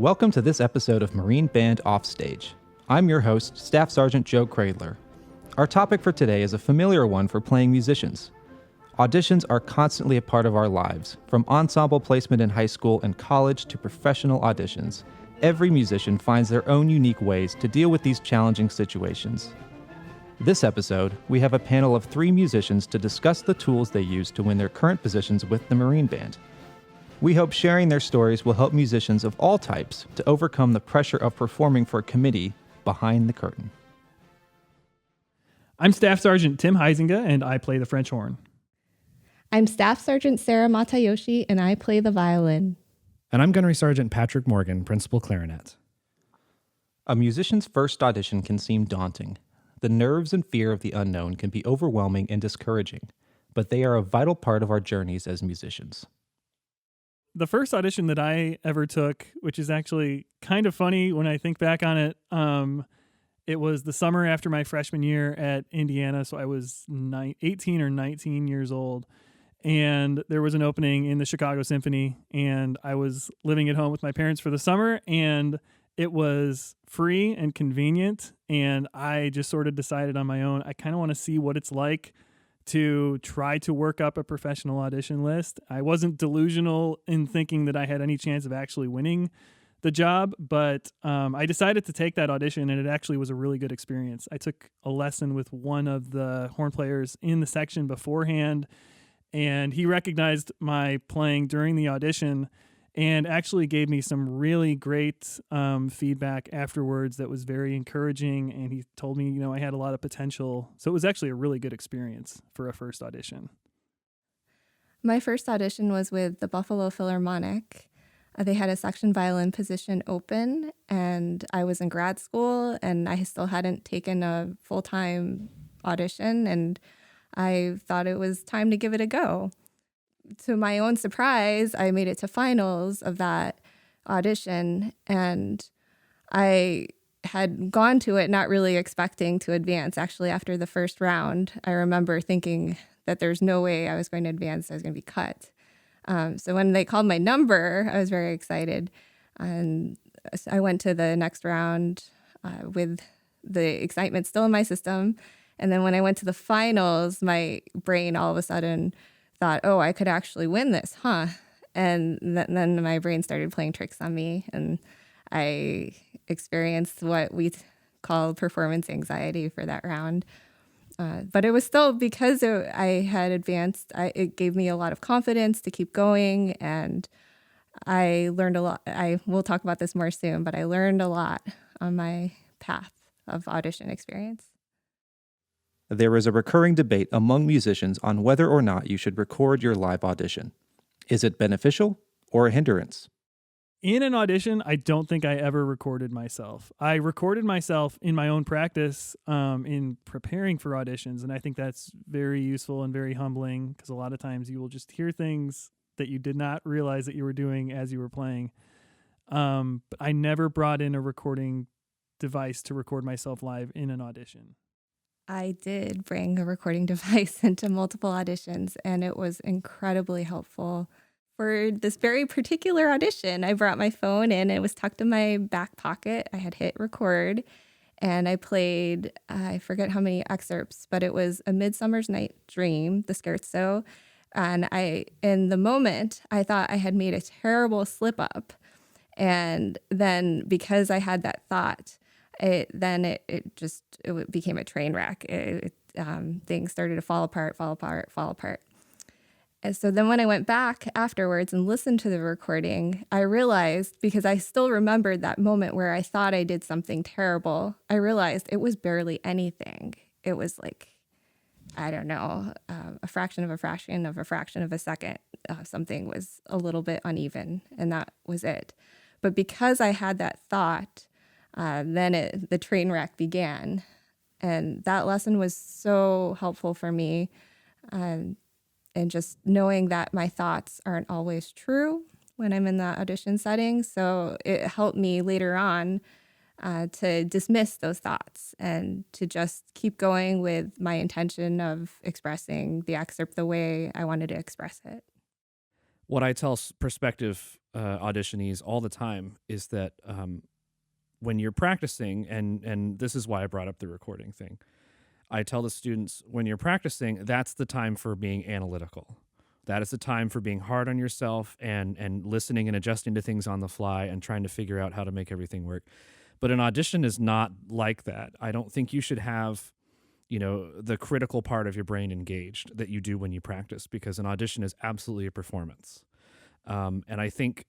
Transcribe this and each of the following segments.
Welcome to this episode of Marine Band Offstage. I'm your host, Staff Sergeant Joe Cradler. Our topic for today is a familiar one for playing musicians. Auditions are constantly a part of our lives, from ensemble placement in high school and college to professional auditions. Every musician finds their own unique ways to deal with these challenging situations. This episode, we have a panel of 3 musicians to discuss the tools they use to win their current positions with the Marine Band. We hope sharing their stories will help musicians of all types to overcome the pressure of performing for a committee behind the curtain. I'm Staff Sergeant Tim Huizinga, and I play the French horn. I'm Staff Sergeant Sarah Matayoshi, and I play the violin. And I'm Gunnery Sergeant Patrick Morgan, Principal Clarinet. A musician's first audition can seem daunting. The nerves and fear of the unknown can be overwhelming and discouraging, but they are a vital part of our journeys as musicians. The first audition that I ever took, which is actually kind of funny when I think back on it, it was the summer after my freshman year at Indiana, so I was 18 or 19 years old, and there was an opening in the Chicago Symphony, and I was living at home with my parents for the summer, and it was free and convenient, and I just sort of decided on my own, I kind of want to see what it's like to try to work up a professional audition list. I wasn't delusional in thinking that I had any chance of actually winning the job, but I decided to take that audition, and it actually was a really good experience. I took a lesson with one of the horn players in the section beforehand, and he recognized my playing during the audition and actually gave me some really great feedback afterwards that was very encouraging, and he told me, I had a lot of potential. So it was actually a really good experience for a first audition. My first audition was with the Buffalo Philharmonic. They had a section violin position open, and I was in grad school, and I still hadn't taken a full-time audition, and I thought it was time to give it a go. To my own surprise, I made it to finals of that audition, and I had gone to it not really expecting to advance. Actually, after the first round, I remember thinking that there's no way I was going to advance. I was going to be cut. So when they called my number, I was very excited. And I went to the next round with the excitement still in my system. And then when I went to the finals, my brain all of a sudden thought, oh, I could actually win this, huh? And then my brain started playing tricks on me, and I experienced what we call performance anxiety for that round. But it was still, because I had advanced, it gave me a lot of confidence to keep going, and I learned a lot. We'll talk about this more soon, but I learned a lot on my path of audition experience. There is a recurring debate among musicians on whether or not you should record your live audition. Is it beneficial or a hindrance? In an audition, I don't think I ever recorded myself. I recorded myself in my own practice in preparing for auditions, and I think that's very useful and very humbling, because a lot of times you will just hear things that you did not realize that you were doing as you were playing. But I never brought in a recording device to record myself live in an audition. I did bring a recording device into multiple auditions, and it was incredibly helpful. For this very particular audition, I brought my phone in. It was tucked in my back pocket. I had hit record, and I played, I forget how many excerpts, but it was A Midsummer's Night Dream, the scherzo. And in the moment, I thought I had made a terrible slip up. And then because I had that thought, it became a train wreck. Things started to fall apart. And so then when I went back afterwards and listened to the recording, I realized, because I still remembered that moment where I thought I did something terrible, I realized it was barely anything. It was like, I don't know, a fraction of a fraction of a fraction of a second. Something was a little bit uneven, and that was it. But because I had that thought, then the train wreck began. And that lesson was so helpful for me. And just knowing that my thoughts aren't always true when I'm in the audition setting. So it helped me later on to dismiss those thoughts and to just keep going with my intention of expressing the excerpt the way I wanted to express it. what I tell prospective auditionees all the time is that when you're practicing, and this is why I brought up the recording thing, I tell the students, when you're practicing, that's the time for being analytical. That is the time for being hard on yourself and listening and adjusting to things on the fly and trying to figure out how to make everything work. But an audition is not like that. I don't think you should have, the critical part of your brain engaged that you do when you practice, because an audition is absolutely a performance. And I think,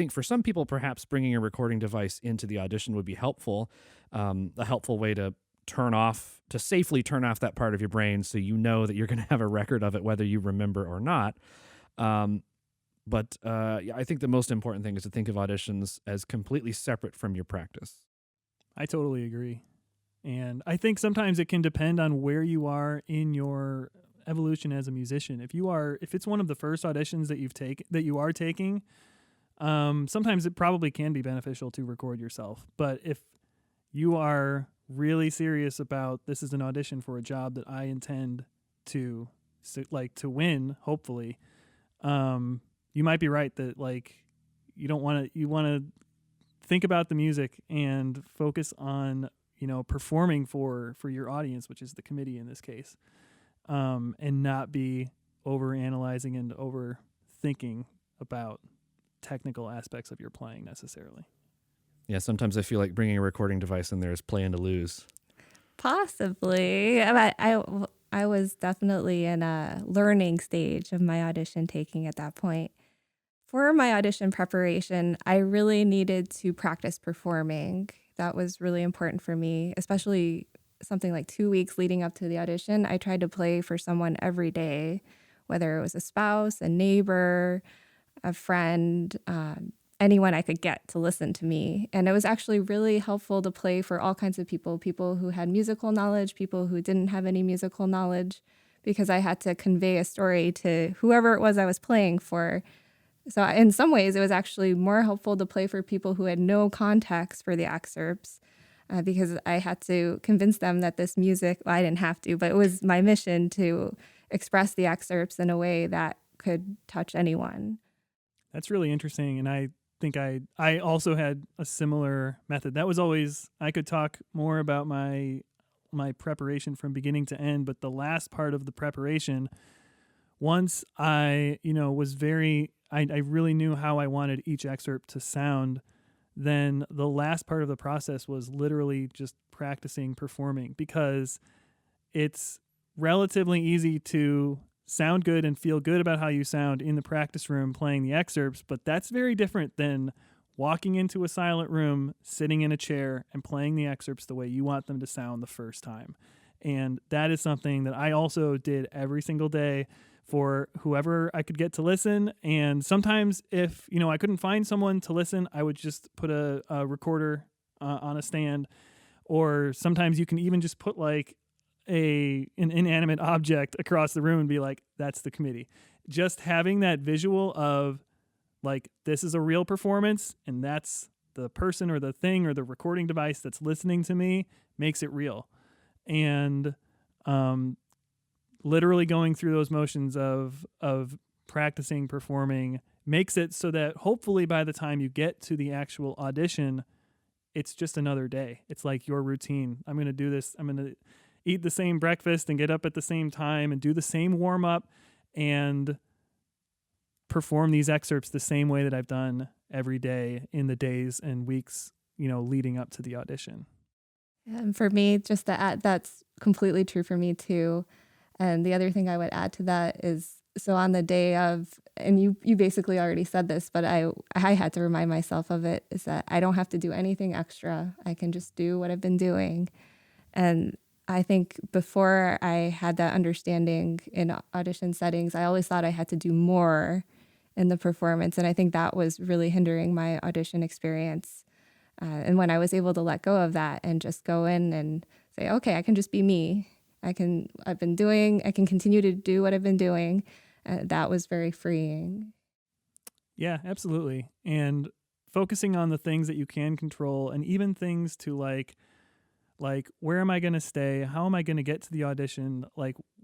for some people, perhaps bringing a recording device into the audition would be helpful, a helpful way to safely turn off that part of your brain so you know that you're going to have a record of it whether you remember or not. But I think the most important thing is to think of auditions as completely separate from your practice. I totally agree. And I think sometimes it can depend on where you are in your evolution as a musician. If it's one of the first auditions that you are taking, sometimes it probably can be beneficial to record yourself. But if you are really serious about, this is an audition for a job that I intend to win, hopefully, you might be right that you want to think about the music and focus on performing for your audience, which is the committee in this case, and not be over analyzing and overthinking about technical aspects of your playing necessarily. Yeah, sometimes I feel like bringing a recording device in there is playing to lose. Possibly. I was definitely in a learning stage of my audition taking at that point. For my audition preparation, I really needed to practice performing. That was really important for me, especially something like 2 weeks leading up to the audition. I tried to play for someone every day, whether it was a spouse, a neighbor, a friend, anyone I could get to listen to me. And it was actually really helpful to play for all kinds of people who had musical knowledge, people who didn't have any musical knowledge, because I had to convey a story to whoever it was I was playing for. So in some ways, it was actually more helpful to play for people who had no context for the excerpts, because I had to convince them that this music, well, I didn't have to, but it was my mission to express the excerpts in a way that could touch anyone. That's really interesting. And I think I also had a similar method. That was always, I could talk more about my preparation from beginning to end, but the last part of the preparation, once I, I really knew how I wanted each excerpt to sound, then the last part of the process was literally just practicing performing, because it's relatively easy to sound good and feel good about how you sound in the practice room playing the excerpts, but that's very different than walking into a silent room, sitting in a chair, and playing the excerpts the way you want them to sound the first time. And that is something that I also did every single day for whoever I could get to listen. And sometimes if, I couldn't find someone to listen, I would just put a recorder on a stand. Or sometimes you can even just put an inanimate object across the room and be like, that's the committee. Just having that visual of this is a real performance and that's the person or the thing or the recording device that's listening to me makes it real. And literally going through those motions of practicing performing makes it so that hopefully by the time you get to the actual audition, it's just another day. It's like your routine. I'm going to do this. I'm going to eat the same breakfast and get up at the same time and do the same warm up and perform these excerpts the same way that I've done every day in the days and weeks, leading up to the audition. And for me, just to add, that's completely true for me too. And the other thing I would add to that is, so on the day of, and you basically already said this, but I had to remind myself of it, is that I don't have to do anything extra. I can just do what I've been doing. And I think before I had that understanding in audition settings, I always thought I had to do more in the performance. And I think that was really hindering my audition experience. And when I was able to let go of that and just go in and say, okay, I can just be me. I can continue to do what I've been doing. That was very freeing. Yeah, absolutely. And focusing on the things that you can control, and even things to like where am I going to stay? How am I going to get to the audition?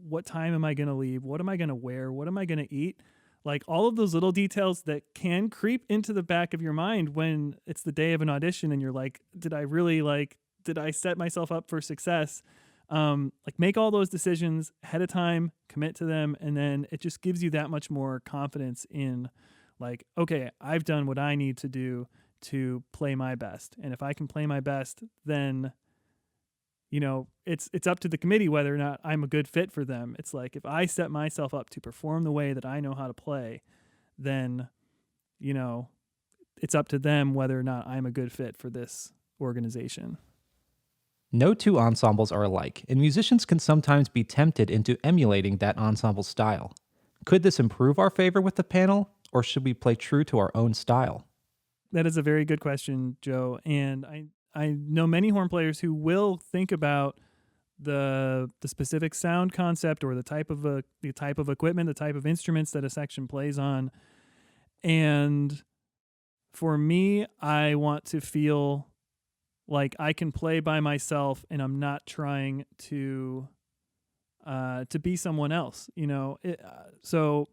What time am I going to leave? What am I going to wear? What am I going to eat? like all of those little details that can creep into the back of your mind when it's the day of an audition and you're like, did I set myself up for success? Like make all those decisions ahead of time, commit to them, and then it just gives you that much more confidence in like, okay, I've done what I need to do to play my best. And if I can play my best, then it's up to the committee whether or not I'm a good fit for them. It's like if I set myself up to perform the way that I know how to play, then it's up to them whether or not I'm a good fit for this organization. No two ensembles are alike, and musicians can sometimes be tempted into emulating that ensemble style. Could this improve our favor with the panel, or should we play true to our own style? That is a very good question, Joe. And I know many horn players who will think about the specific sound concept or the type of equipment, the type of instruments that a section plays on. And for me, I want to feel like I can play by myself and I'm not trying to be someone else, so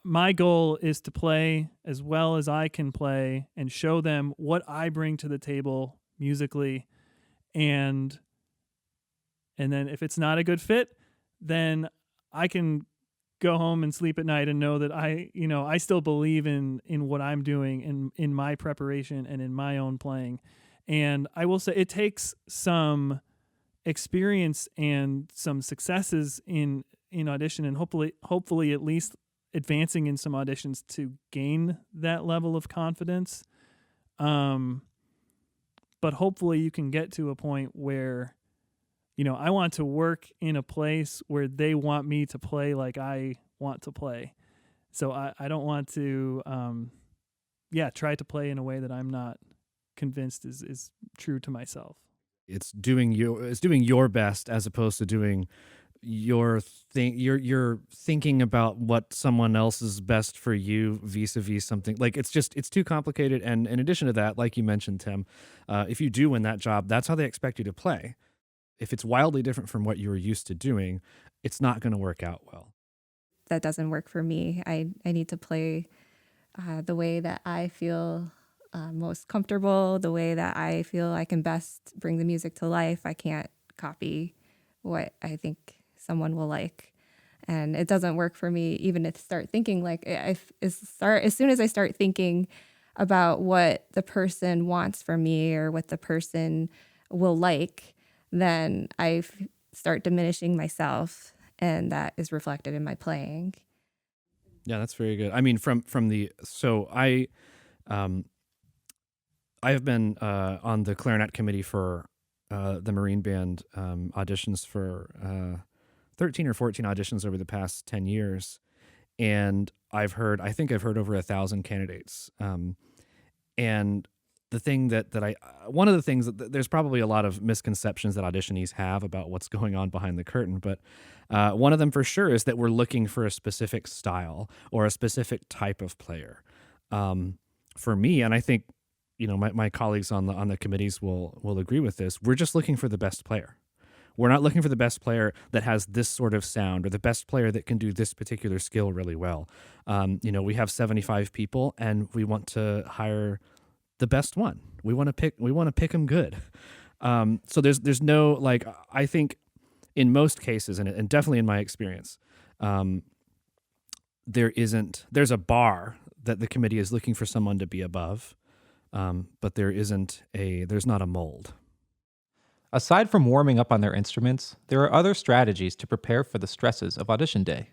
my goal is to play as well as I can play and show them what I bring to the table musically. And then if it's not a good fit, then I can go home and sleep at night and know that I still believe in what I'm doing in my preparation and in my own playing. And I will say it takes some experience and some successes in audition and hopefully at least advancing in some auditions to gain that level of confidence. But hopefully you can get to a point where, I want to work in a place where they want me to play like I want to play. So I don't want to, try to play in a way that I'm not convinced is true to myself. It's doing your best as opposed to doing your thing. You're thinking about what someone else is best for you vis-a-vis something. Like it's too complicated. And in addition to that, like you mentioned, Tim, if you do win that job, that's how they expect you to play. If it's wildly different from what you were used to doing, it's not going to work out well. That doesn't work for me. I need to play the way that I feel most comfortable, the way that I feel I can best bring the music to life. I can't copy what I think someone will like. And it doesn't work for me even to start thinking like as soon as I start thinking about what the person wants from me or what the person will like, then I start diminishing myself, and that is reflected in my playing. Yeah, that's very good. I mean, I have been on the clarinet committee for the Marine Band auditions for 13 or 14 auditions over the past 10 years. And I think I've heard over 1,000 candidates. And the thing one of the things that there's probably a lot of misconceptions that auditionees have about what's going on behind the curtain. But one of them for sure is that we're looking for a specific style or a specific type of player. For me, and I think, my colleagues on the committees will agree with this. We're just looking for the best player. We're not looking for the best player that has this sort of sound or the best player that can do this particular skill really well. We have 75 people and we want to hire the best one. We want to pick them good. So there's no, I think in most cases, and definitely in my experience, there's a bar that the committee is looking for someone to be above. But there's not a mold. Aside from warming up on their instruments, there are other strategies to prepare for the stresses of audition day.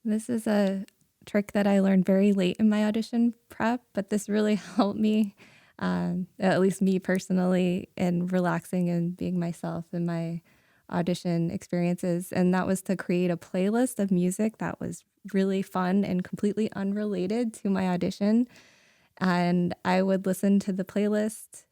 This is a trick that I learned very late in my audition prep, but this really helped me, at least me personally, in relaxing and being myself in my audition experiences. And that was to create a playlist of music that was really fun and completely unrelated to my audition. And I would listen to the playlist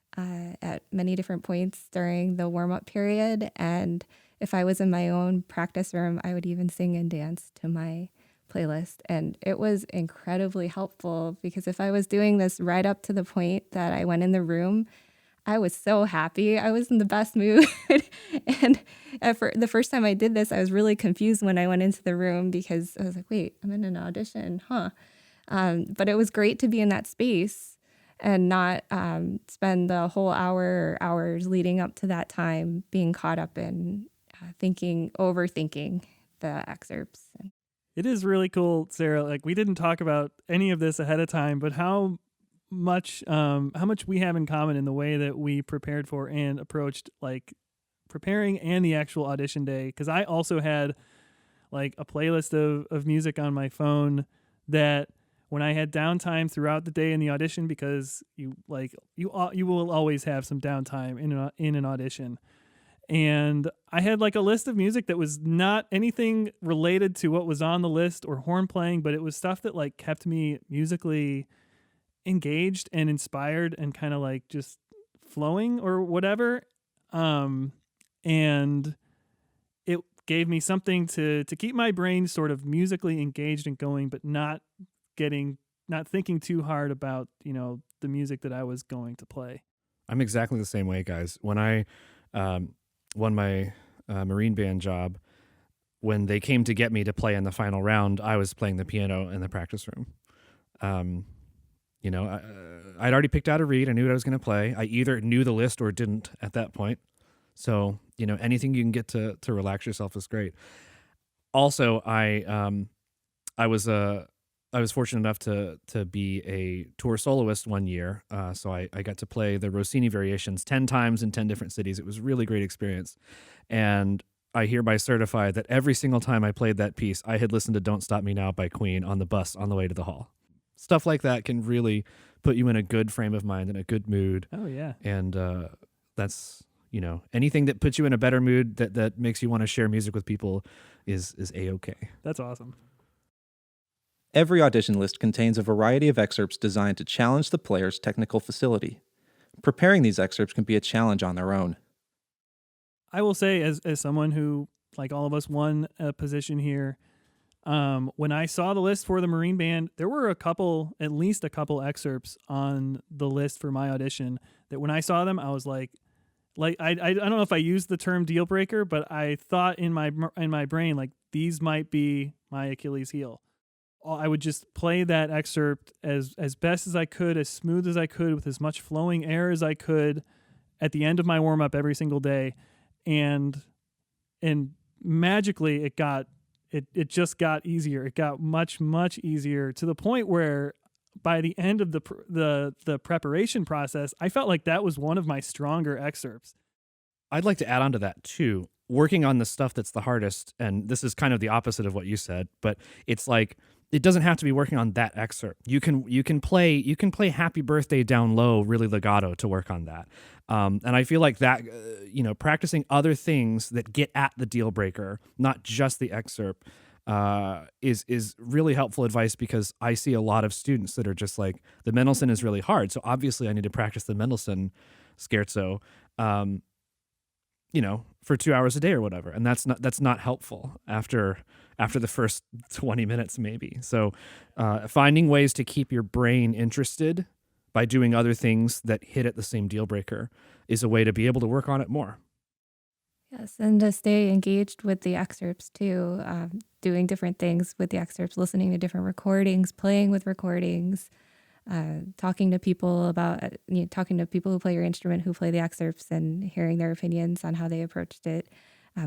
at many different points during the warm-up period. And if I was in my own practice room, I would even sing and dance to my playlist. And it was incredibly helpful because if I was doing this right up to the point that I went in the room, I was so happy. I was in the best mood. And The first time I did this, I was really confused when I went into the room because I was like, wait, I'm in an audition, huh? But it was great to be in that space and not spend the whole hour or hours leading up to that time being caught up in overthinking the excerpts. It is really cool, Sarah. Like, we didn't talk about any of this ahead of time, but how much we have in common in the way that we prepared for and approached like preparing and the actual audition day. Because I also had like a playlist of music on my phone that when I had downtime throughout the day in the audition, because you will always have some downtime in an audition. And I had like a list of music that was not anything related to what was on the list or horn playing, but it was stuff that like kept me musically engaged and inspired and kind of like just flowing or whatever. And it gave me something to keep my brain sort of musically engaged and going, but not thinking too hard about, the music that I was going to play. I'm exactly the same way, guys. When I won my Marine band job, when they came to get me to play in the final round, I was playing the piano in the practice room. I'd already picked out a read. I knew what I was going to play. I either knew the list or didn't at that point. So, anything you can get to relax yourself is great. Also, I was fortunate enough to be a tour soloist one year. So I got to play the Rossini variations 10 times in 10 different cities. It was a really great experience. And I hereby certify that every single time I played that piece, I had listened to Don't Stop Me Now by Queen on the bus on the way to the hall. Stuff like that can really put you in a good frame of mind and a good mood. Oh, yeah. And that's, anything that puts you in a better mood that makes you want to share music with people is A-okay. That's awesome. Every audition list contains a variety of excerpts designed to challenge the player's technical facility. Preparing these excerpts can be a challenge on their own. I will say, as someone who, like all of us, won a position here, when I saw the list for the Marine Band, there were at least a couple excerpts on the list for my audition that when I saw them, I was like I don't know if I used the term deal breaker, but I thought in my brain, like, these might be my Achilles heel. I would just play that excerpt as best as I could, as smooth as I could, with as much flowing air as I could at the end of my warm-up every single day. And magically it just got easier. It got much, much easier, to the point where by the end of the preparation process, I felt like that was one of my stronger excerpts. I'd like to add on to that too. Working on the stuff that's the hardest, and this is kind of the opposite of what you said, but it's like, it doesn't have to be working on that excerpt. You can play Happy Birthday down low really legato to work on that. And I feel like that, practicing other things that get at the deal breaker, not just the excerpt, is really helpful advice, because I see a lot of students that are just like, the Mendelssohn is really hard, so obviously I need to practice the Mendelssohn scherzo, for 2 hours a day or whatever. And that's not helpful after the first 20 minutes maybe. So finding ways to keep your brain interested by doing other things that hit at the same deal breaker is a way to be able to work on it more. Yes, and to stay engaged with the excerpts too, doing different things with the excerpts, listening to different recordings, playing with recordings, talking to people who play your instrument, who play the excerpts, and hearing their opinions on how they approached it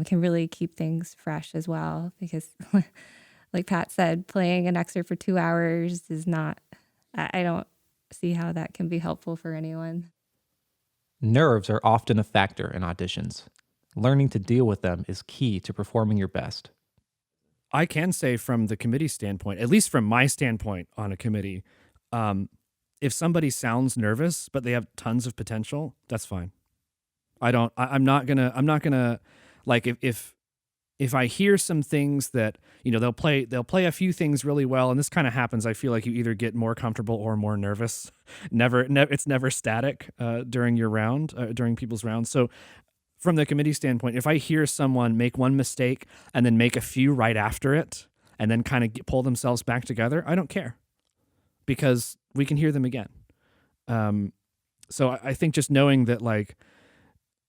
can really keep things fresh as well. Because like Pat said, playing an excerpt for 2 hours is not, I don't see how that can be helpful for anyone. Nerves are often a factor in auditions. Learning to deal with them is key to performing your best. I can say from the committee standpoint, at least from my standpoint on a committee, if somebody sounds nervous but they have tons of potential, that's fine. I'm not gonna like, if I hear some things that, they'll play a few things really well, and this kind of happens. I feel like you either get more comfortable or more nervous. It's never static during your round, during people's rounds. So from the committee standpoint, if I hear someone make one mistake and then make a few right after it, and then kind of pull themselves back together, I don't care, because we can hear them again. So I think just knowing that, like,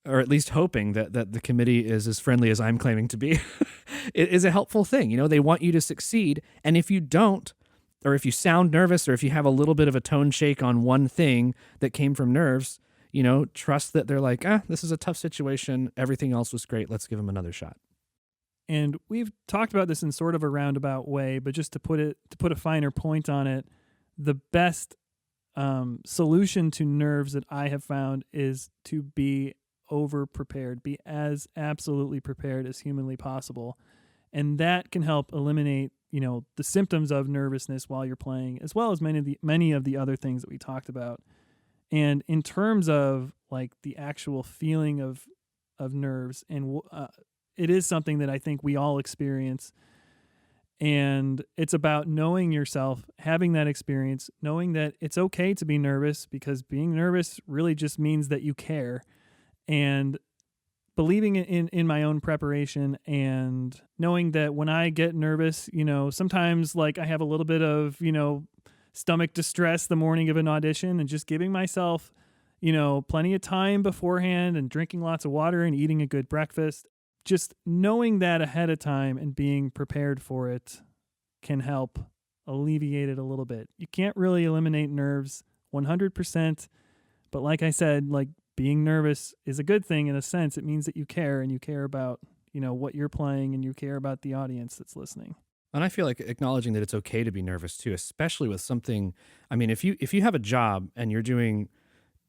or at least hoping that the committee is as friendly as I'm claiming to be, it is a helpful thing. You know, they want you to succeed. And if you don't, or if you sound nervous, or if you have a little bit of a tone shake on one thing that came from nerves, you know, trust that they're like, this is a tough situation. Everything else was great. Let's give them another shot. And we've talked about this in sort of a roundabout way, but just to put a finer point on it, the best solution to nerves that I have found is to be over prepared, be as absolutely prepared as humanly possible. And that can help eliminate, you know, the symptoms of nervousness while you're playing, as well as many of the other things that we talked about. And in terms of like the actual feeling of nerves, and it is something that I think we all experience. And it's about knowing yourself, having that experience, knowing that it's okay to be nervous, because being nervous really just means that you care. And believing in my own preparation, and knowing that when I get nervous, you know, sometimes like I have a little bit of, you know, stomach distress the morning of an audition, and just giving myself, you know, plenty of time beforehand, and drinking lots of water and eating a good breakfast. Just knowing that ahead of time and being prepared for it can help alleviate it a little bit. You can't really eliminate nerves 100%, but like I said, like being nervous is a good thing in a sense. It means that you care, and you care about, you know, what you're playing, and you care about the audience that's listening. And I feel like acknowledging that it's okay to be nervous too, especially with something. I mean, if you have a job and you're doing,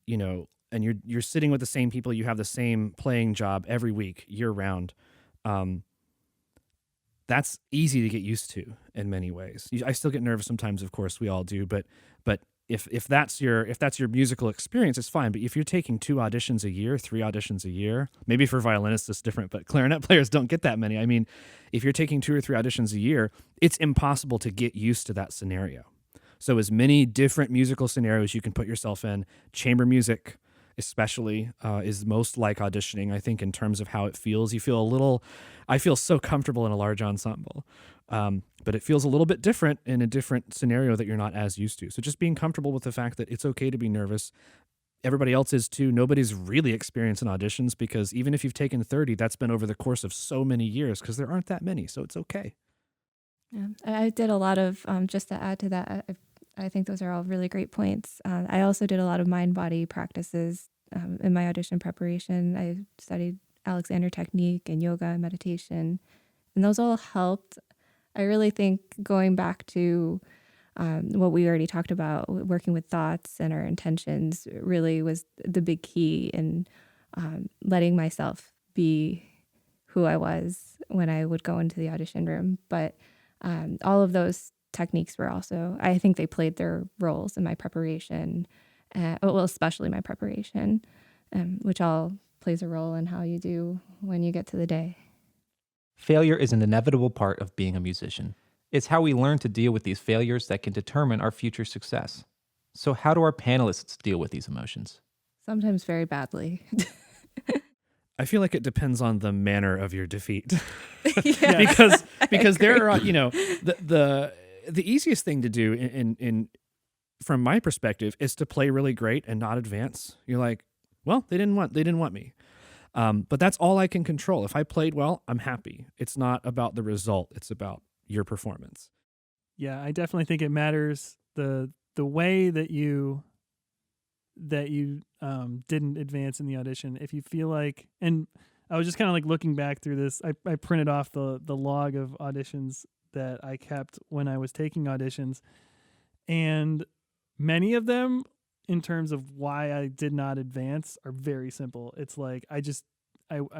you know, and you're sitting with the same people, you have the same playing job every week, year round, that's easy to get used to in many ways. I still get nervous sometimes, of course, we all do, but if that's your musical experience, it's fine. But if you're taking 2 auditions a year, 3 auditions a year, maybe for violinists it's different, but clarinet players don't get that many. I mean, if you're taking 2 or 3 auditions a year, it's impossible to get used to that scenario. So as many different musical scenarios you can put yourself in, chamber music especially is most like auditioning, I think, in terms of how it feels. I feel so comfortable in a large ensemble, but it feels a little bit different in a different scenario that you're not as used to. So just being comfortable with the fact that it's okay to be nervous. Everybody else is too. Nobody's really experienced in auditions, because even if you've taken 30, that's been over the course of so many years, because there aren't that many. So it's okay. Yeah, I did a lot of, just to add to that, I think those are all really great points. I also did a lot of mind-body practices in my audition preparation. I studied Alexander technique and yoga and meditation, and those all helped. I really think going back to what we already talked about, working with thoughts and our intentions, really was the big key in letting myself be who I was when I would go into the audition room. But all of those techniques were also, I think they played their roles in my preparation, well, especially my preparation, which all plays a role in how you do when you get to the day. Failure is an inevitable part of being a musician. It's how we learn to deal with these failures that can determine our future success. So how do our panelists deal with these emotions? Sometimes very badly. I feel like it depends on the manner of your defeat. Yeah, because there are, you know, the easiest thing to do in from my perspective is to play really great and not advance. You're like, well, they didn't want me. But that's all I can control. If I played well, I'm happy. It's not about the result. It's about your performance. Yeah, I definitely think it matters the way that you didn't advance in the audition. If you feel like, and I was just kind of like looking back through this, I printed off the log of auditions that I kept when I was taking auditions, and many of them, in terms of why I did not advance, are very simple. It's like I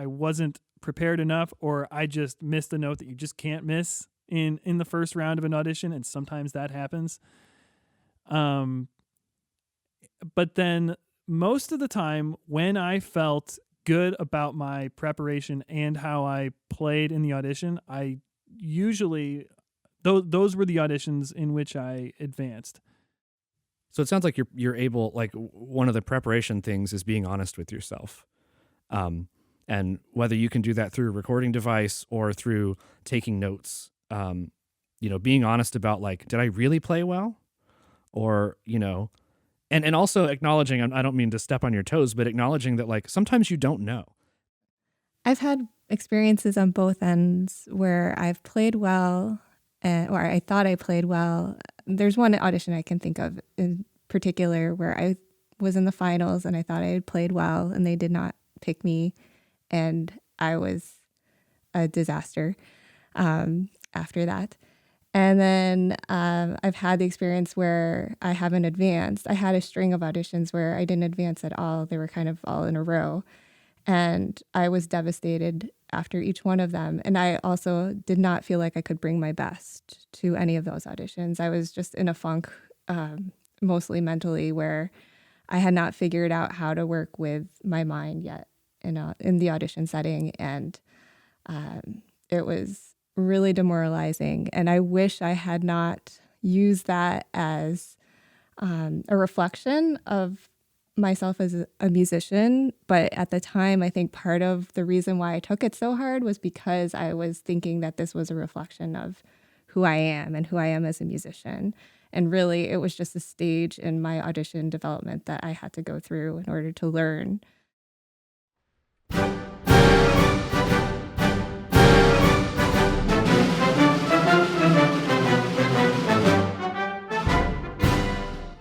wasn't prepared enough, or I just missed a note that you just can't miss in the first round of an audition, and sometimes that happens. But then most of the time, when I felt good about my preparation and how I played in the audition, I usually those were the auditions in which I advanced. So it sounds like you're able, like, one of the preparation things is being honest with yourself. And whether you can do that through a recording device or through taking notes, you know, being honest about, like, did I really play well? Or, you know, And also acknowledging, I don't mean to step on your toes, but acknowledging that like sometimes you don't know. I've had experiences on both ends where I've played well, or I thought I played well. There's one audition I can think of in particular where I was in the finals and I thought I had played well and they did not pick me, and I was a disaster after that. And then I've had the experience where I haven't advanced. I had a string of auditions where I didn't advance at all. They were kind of all in a row. And I was devastated after each one of them. And I also did not feel like I could bring my best to any of those auditions. I was just in a funk, mostly mentally, where I had not figured out how to work with my mind yet in the audition setting. And it was really demoralizing. And I wish I had not used that as a reflection of myself as a musician. But at the time, I think part of the reason why I took it so hard was because I was thinking that this was a reflection of who I am and who I am as a musician. And really, it was just a stage in my audition development that I had to go through in order to learn.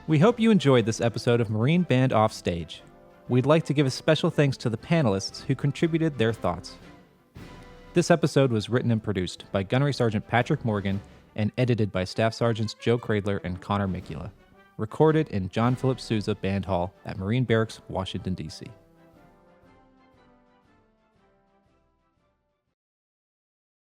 We hope you enjoyed this episode of Marine Band Offstage. We'd like to give a special thanks to the panelists who contributed their thoughts. This episode was written and produced by Gunnery Sergeant Patrick Morgan and edited by Staff Sergeants Joe Cradler and Connor Mikula. Recorded in John Philip Sousa Band Hall at Marine Barracks, Washington, D.C.